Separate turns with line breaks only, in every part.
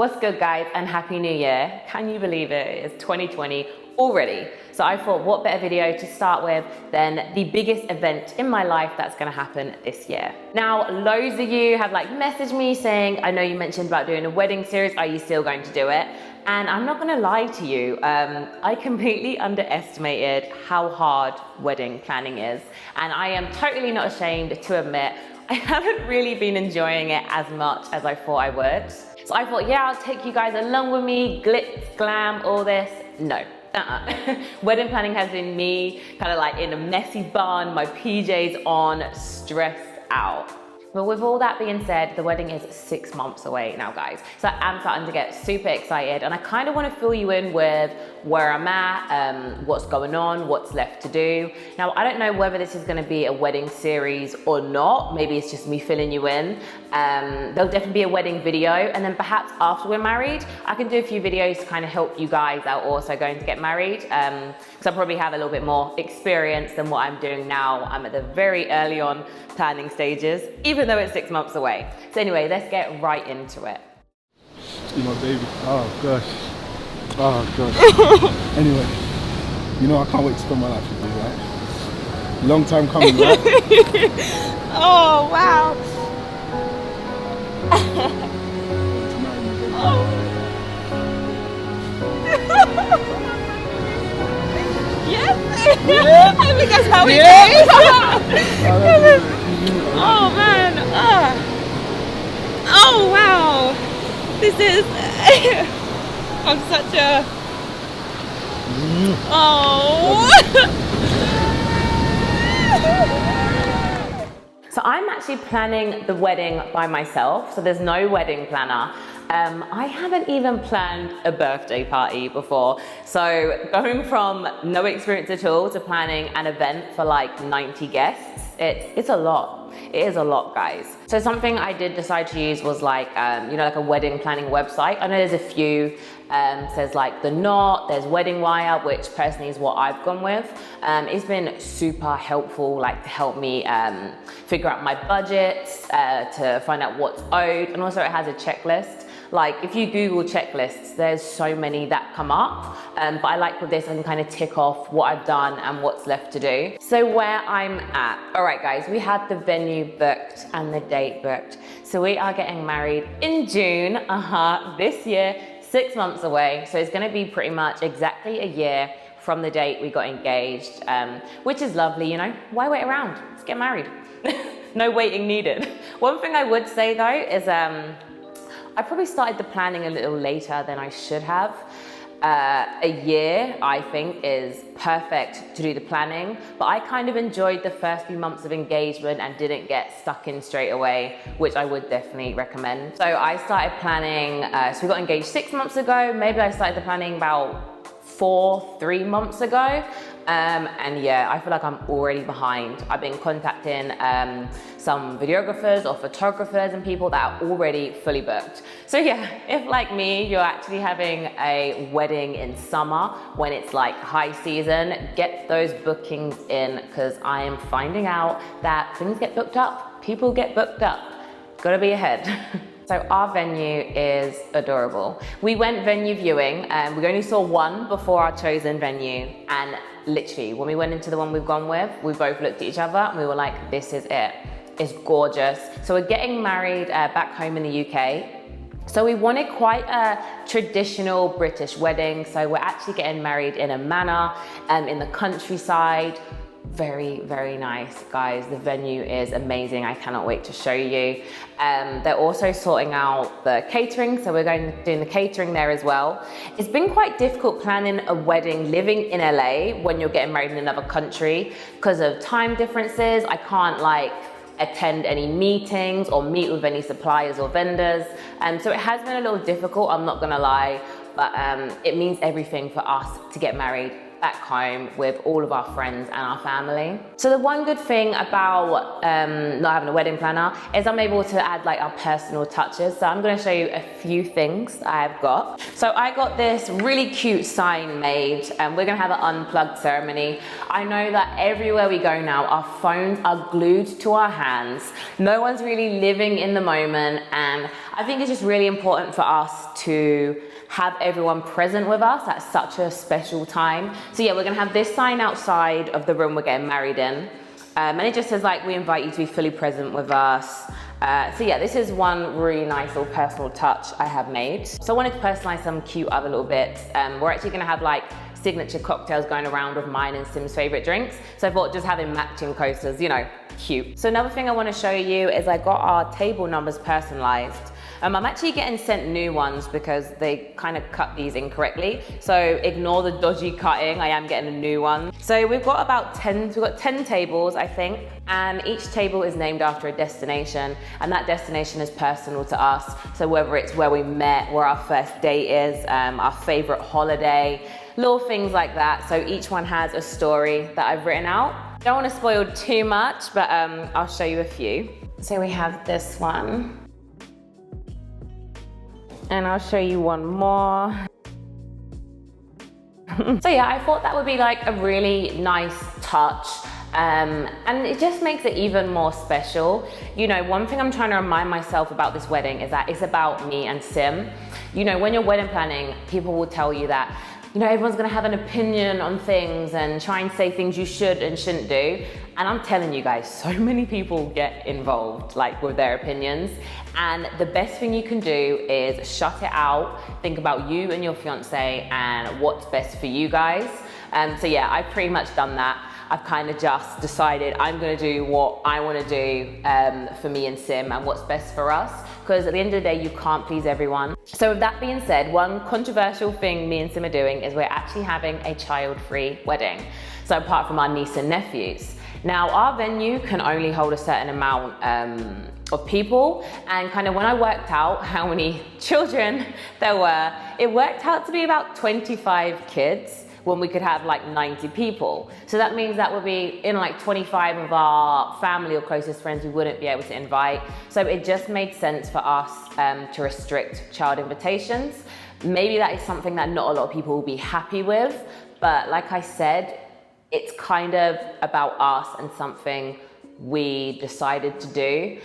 What's good, guys, and Happy New Year. Can you believe it? It's 2020 already. So I thought, what better video to start with than the biggest event in my life that's gonna happen this year. Now, loads of you have messaged me saying, I know you mentioned about doing a wedding series, are you still going to do it? And I'm not gonna lie to you, I completely underestimated how hard wedding planning is. And I am totally not ashamed to admit, I haven't really been enjoying it as much as I thought I would. So I thought, yeah, I'll take you guys along with me, glitz, glam, all this. No. Wedding planning has been me kind of in a messy bun, my PJs on, stressed out. But with all that being said, the wedding is 6 months away now, guys. So I'm starting to get super excited, and I kind of want to fill you in with where I'm at, what's going on, what's left to do. Now, I don't know whether this is going to be a wedding series or not. Maybe it's just me filling you in. There'll definitely be a wedding video, and then perhaps after we're married, I can do a few videos to kind of help you guys out also going to get married. Because I probably have a little bit more experience than what I'm doing now. I'm at the very early on planning stages, even though it's 6 months away. So anyway, let's get right into it.
You my baby. Oh gosh. Oh gosh. Anyway, you know I can't wait to spend my life with you, right? Long time coming, right?
Oh wow. Yes. Yeah. I think that's how it goes. Oh man. Oh wow. This is. I'm such a. Oh.
So I'm actually planning the wedding by myself, so there's no wedding planner. I haven't even planned a birthday party before. So going from no experience at all to planning an event for 90 guests, it's a lot. It is a lot, guys. So something I did decide to use was a wedding planning website. I know there's a few, says The Knot, there's GYMWEAR, which personally is what I've gone with. It's been super helpful, to help me figure out my budgets, to find out what's owed, and also it has a checklist. If you Google checklists, there's so many that come up, but I like with this I can kind of tick off what I've done and what's left to do. So where I'm at, all right guys, we had the venue booked and the date booked. So we are getting married in June, this year, 6 months away. So it's gonna be pretty much exactly a year from the date we got engaged, which is lovely, why wait around? Let's get married. No waiting needed. One thing I would say though is, I probably started the planning a little later than I should have. A year, I think, is perfect to do the planning, but I kind of enjoyed the first few months of engagement and didn't get stuck in straight away, which I would definitely recommend. So I started planning, so we got engaged 6 months ago. Maybe I started the planning about 3 months ago. And yeah, I feel like I'm already behind. I've been contacting some videographers or photographers and people that are already fully booked. So yeah, if like me, you're actually having a wedding in summer when it's high season, get those bookings in, because I am finding out that things get booked up. People get booked up. Gotta be ahead. So our venue is adorable. We went venue viewing and we only saw one before our chosen venue, and literally when we went into the one we've gone with, we both looked at each other and we were like, this is it. It's gorgeous. So we're getting married back home in the UK. So we wanted quite a traditional British wedding. So we're actually getting married in a manor in the countryside. Very, very nice, guys. The venue is amazing. I cannot wait to show you. They're also sorting out the catering, so we're doing the catering there as well. It's been quite difficult planning a wedding living in LA when you're getting married in another country because of time differences. I can't attend any meetings or meet with any suppliers or vendors. So it has been a little difficult, I'm not gonna lie, but it means everything for us to get married back home with all of our friends and our family. So the one good thing about not having a wedding planner is I'm able to add like our personal touches. So I'm going to show you a few things I've got. So I got this really cute sign made, and we're going to have an unplugged ceremony. I know that everywhere we go now, our phones are glued to our hands. No one's really living in the moment, and I think it's just really important for us to have everyone present with us at such a special time. So yeah, we're gonna have this sign outside of the room we're getting married in. And it just says like, we invite you to be fully present with us. So yeah, this is one really nice little personal touch I have made. So I wanted to personalize some cute other little bits. We're actually gonna have like signature cocktails going around with mine and Sim's favorite drinks. So I thought just having matching coasters, you know, cute. So another thing I wanna show you is I got our table numbers personalized. I'm actually getting sent new ones because they kind of cut these incorrectly. So ignore the dodgy cutting, I am getting a new one. So we've got about 10 tables, I think. And each table is named after a destination, and that destination is personal to us. So whether it's where we met, where our first date is, our favorite holiday, little things like that. So each one has a story that I've written out. Don't want to spoil too much, but I'll show you a few. So we have this one. And I'll show you one more. So yeah, I thought that would be like a really nice touch. And it just makes it even more special. You know, one thing I'm trying to remind myself about this wedding is that it's about me and Sim. You know, when you're wedding planning, people will tell you that, you know, everyone's gonna have an opinion on things and try and say things you should and shouldn't do. And I'm telling you guys, so many people get involved, like with their opinions. And the best thing you can do is shut it out, think about you and your fiance and what's best for you guys. So yeah, I've pretty much done that. I've kind of just decided I'm gonna do what I wanna do for me and Sim and what's best for us. Because at the end of the day, you can't please everyone. So with that being said, one controversial thing me and Sim are doing is we're actually having a child-free wedding. So apart from our niece and nephews. Now our venue can only hold a certain amount of people, and kind of when I worked out how many children there were, it worked out to be about 25 kids when we could have like 90 people. So that means that would be in like 25 of our family or closest friends we wouldn't be able to invite. So it just made sense for us to restrict child invitations. Maybe that is something that not a lot of people will be happy with, but like I said, it's kind of about us and something we decided to do.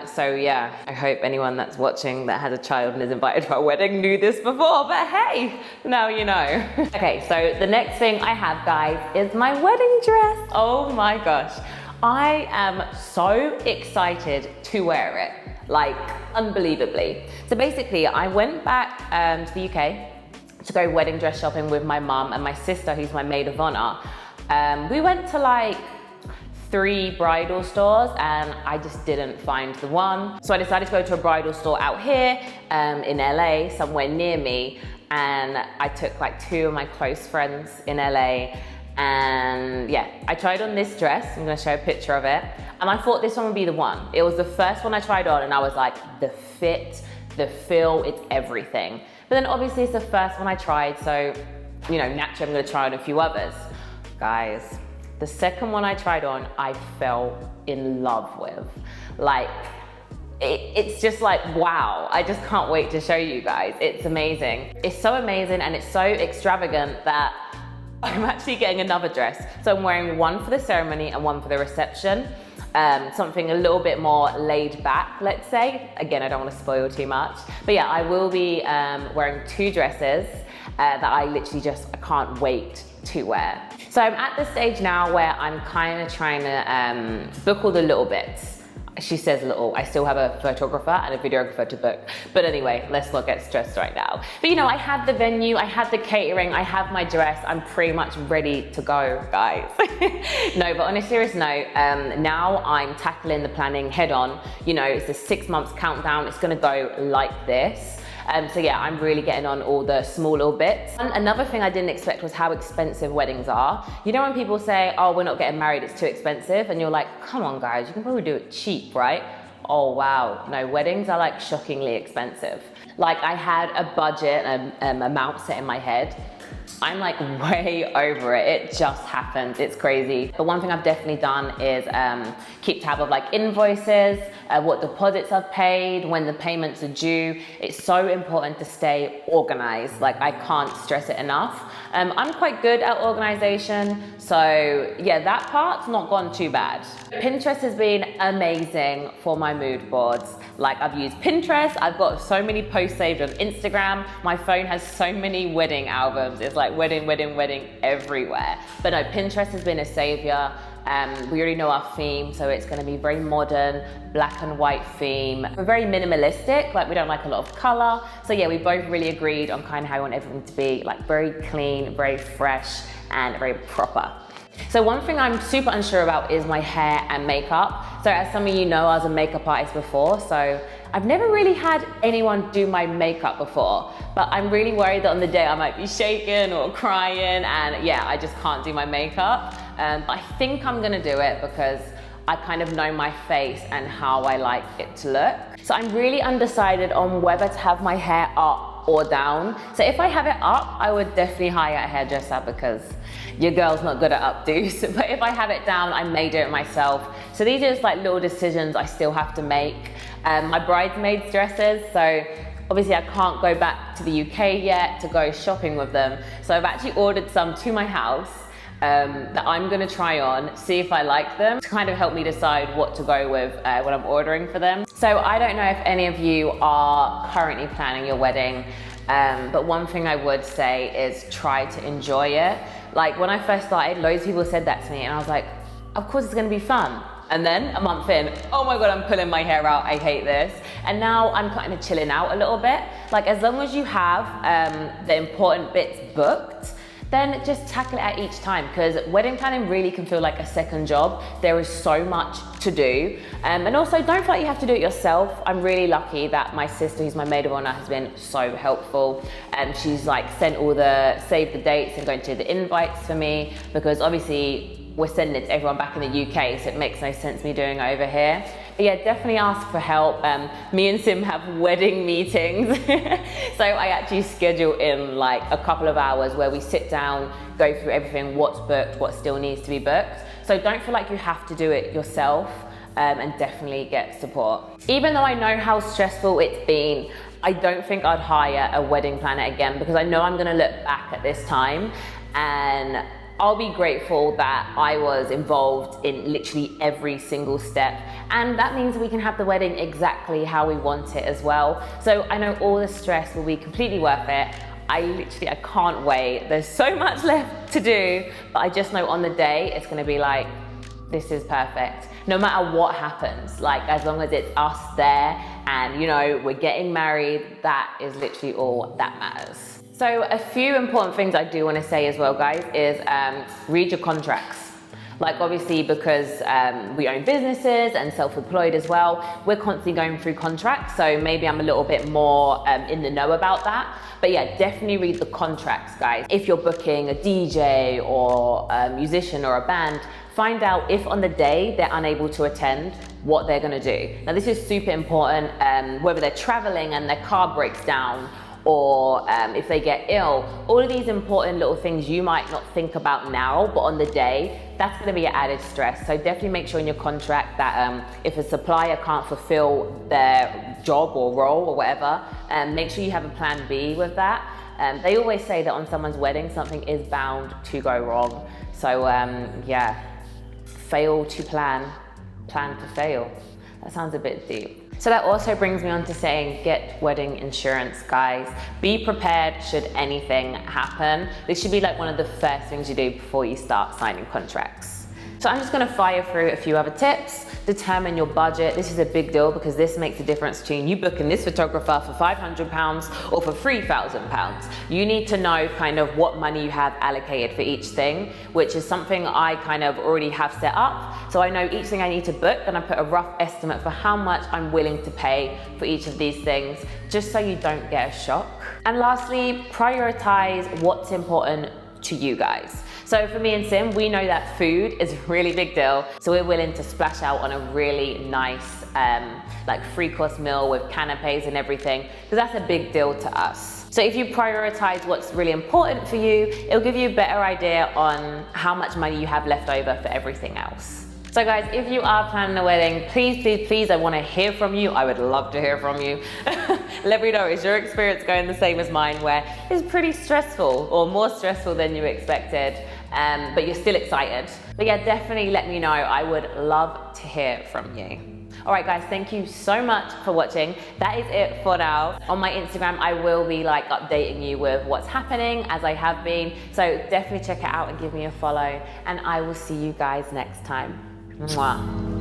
So yeah, I hope anyone that's watching that has a child and is invited to our wedding knew this before, but hey, now you know. Okay, so the next thing I have, guys, is my wedding dress. Oh my gosh. I am so excited to wear it, like unbelievably. So basically, I went back to the UK to go wedding dress shopping with my mum and my sister, who's my maid of honor. We went to like 3 bridal stores and I just didn't find the one. So I decided to go to a bridal store out here in LA, somewhere near me. And I took like 2 of my close friends in LA. And yeah, I tried on this dress. I'm gonna show a picture of it. And I thought this one would be the one. It was the first one I tried on and I was like, the fit, the feel, it's everything. But then obviously it's the first one I tried. So, you know, naturally I'm gonna try on a few others. Guys, the second one I tried on, I fell in love with. Like, it's just like, wow. I just can't wait to show you guys. It's amazing. It's so amazing and it's so extravagant that I'm actually getting another dress. So I'm wearing one for the ceremony and one for the reception. Something a little bit more laid back, let's say. Again, I don't want to spoil too much. But yeah, I will be wearing 2 dresses that I literally just, I can't wait to wear. So I'm at the stage now where I'm kind of trying to book all the little bits. She says little, I still have a photographer and a videographer to book. But anyway, let's not get stressed right now. But you know, I have the venue, I have the catering, I have my dress, I'm pretty much ready to go, guys. No, but on a serious note, now I'm tackling the planning head on. You know, it's a 6 months countdown, it's gonna go like this. So yeah, I'm really getting on all the small little bits. And another thing I didn't expect was how expensive weddings are. You know when people say, oh, we're not getting married, it's too expensive? And you're like, come on guys, you can probably do it cheap, right? Oh wow, no, weddings are like shockingly expensive. Like I had a budget, amount set in my head, I'm like way over it. It just happens. It's crazy. But one thing I've definitely done is keep tab of like invoices, what deposits I've paid, when the payments are due. It's so important to stay organized. Like I can't stress it enough. I'm quite good at organization. So yeah, that part's not gone too bad. Pinterest has been amazing for my mood boards. Like I've used Pinterest. I've got so many posts saved on Instagram. My phone has so many wedding albums. It's like wedding, wedding, wedding everywhere. But no, Pinterest has been a savior. We already know our theme, so it's gonna be very modern, black and white theme. We're very minimalistic, like we don't like a lot of color. So yeah, we both really agreed on kind of how we want everything to be, like very clean, very fresh, and very proper. So one thing I'm super unsure about is my hair and makeup. So as some of you know, I was a makeup artist before, so I've never really had anyone do my makeup before, but I'm really worried that on the day I might be shaking or crying, and yeah, I just can't do my makeup. But I think I'm gonna do it because I kind of know my face and how I like it to look. So I'm really undecided on whether to have my hair up or down. So if I have it up, I would definitely hire a hairdresser because your girl's not good at updos. But if I have it down, I may do it myself. So these are just like little decisions I still have to make. My bridesmaids dresses, so obviously I can't go back to the UK yet to go shopping with them. So I've actually ordered some to my house that I'm gonna try on, see if I like them, to kind of help me decide what to go with when I'm ordering for them. So I don't know if any of you are currently planning your wedding, but one thing I would say is try to enjoy it. Like when I first started, loads of people said that to me and I was like, of course it's gonna be fun. And then a month in, oh my God, I'm pulling my hair out, I hate this. And now I'm kind of chilling out a little bit. Like as long as you have the important bits booked, then just tackle it at each time, because wedding planning really can feel like a second job. There is so much to do. And also don't feel like you have to do it yourself. I'm really lucky that my sister, who's my maid of honor, has been so helpful. And she's like sent all the, saved the dates and going to the invites for me, because obviously we're sending it to everyone back in the UK, so it makes no sense me doing it over here. But yeah, definitely ask for help. Me and Sim have wedding meetings. So I actually schedule in like a couple of hours where we sit down, go through everything, what's booked, what still needs to be booked. So don't feel like you have to do it yourself, and definitely get support. Even though I know how stressful it's been, I don't think I'd hire a wedding planner again, because I know I'm gonna look back at this time and I'll be grateful that I was involved in literally every single step. And that means we can have the wedding exactly how we want it as well. So I know all the stress will be completely worth it. I can't wait. There's so much left to do, but I just know on the day, it's gonna be like, this is perfect. No matter what happens, like as long as it's us there and you know, we're getting married, that is literally all that matters. So a few important things I do want to say as well, guys, is read your contracts. Like obviously because we own businesses and self-employed as well, we're constantly going through contracts. So maybe I'm a little bit more in the know about that. But yeah, definitely read the contracts, guys. If you're booking a DJ or a musician or a band, find out if on the day they're unable to attend, what they're gonna do. Now this is super important, whether they're traveling and their car breaks down, or if they get ill, all of these important little things you might not think about now, but on the day, that's gonna be an added stress. So definitely make sure in your contract that if a supplier can't fulfill their job or role or whatever, make sure you have a plan B with that. They always say that on someone's wedding, something is bound to go wrong. So yeah, fail to plan, plan to fail. That sounds a bit deep. So that also brings me on to saying, get wedding insurance, guys. Be prepared should anything happen. This should be like one of the first things you do before you start signing contracts. So I'm just gonna fire through a few other tips. Determine your budget. This is a big deal because this makes a difference between you booking this photographer for £500 or for £3,000. You need to know kind of what money you have allocated for each thing, which is something I kind of already have set up. So I know each thing I need to book and I put a rough estimate for how much I'm willing to pay for each of these things, just so you don't get a shock. And lastly, prioritize what's important to you guys. So for me and Sim, we know that food is a really big deal. So we're willing to splash out on a really nice, like 3-course meal with canapes and everything, because that's a big deal to us. So if you prioritize what's really important for you, it'll give you a better idea on how much money you have left over for everything else. So guys, if you are planning a wedding, please, I want to hear from you. I would love to hear from you. Let me know, is your experience going the same as mine, where it's pretty stressful or more stressful than you expected, but you're still excited? But yeah, definitely let me know. I would love to hear from you. All right guys, thank you so much for watching. That is it for now. On my Instagram, I will be like updating you with what's happening, as I have been. So definitely check it out and give me a follow, and I will see you guys next time. Mwah.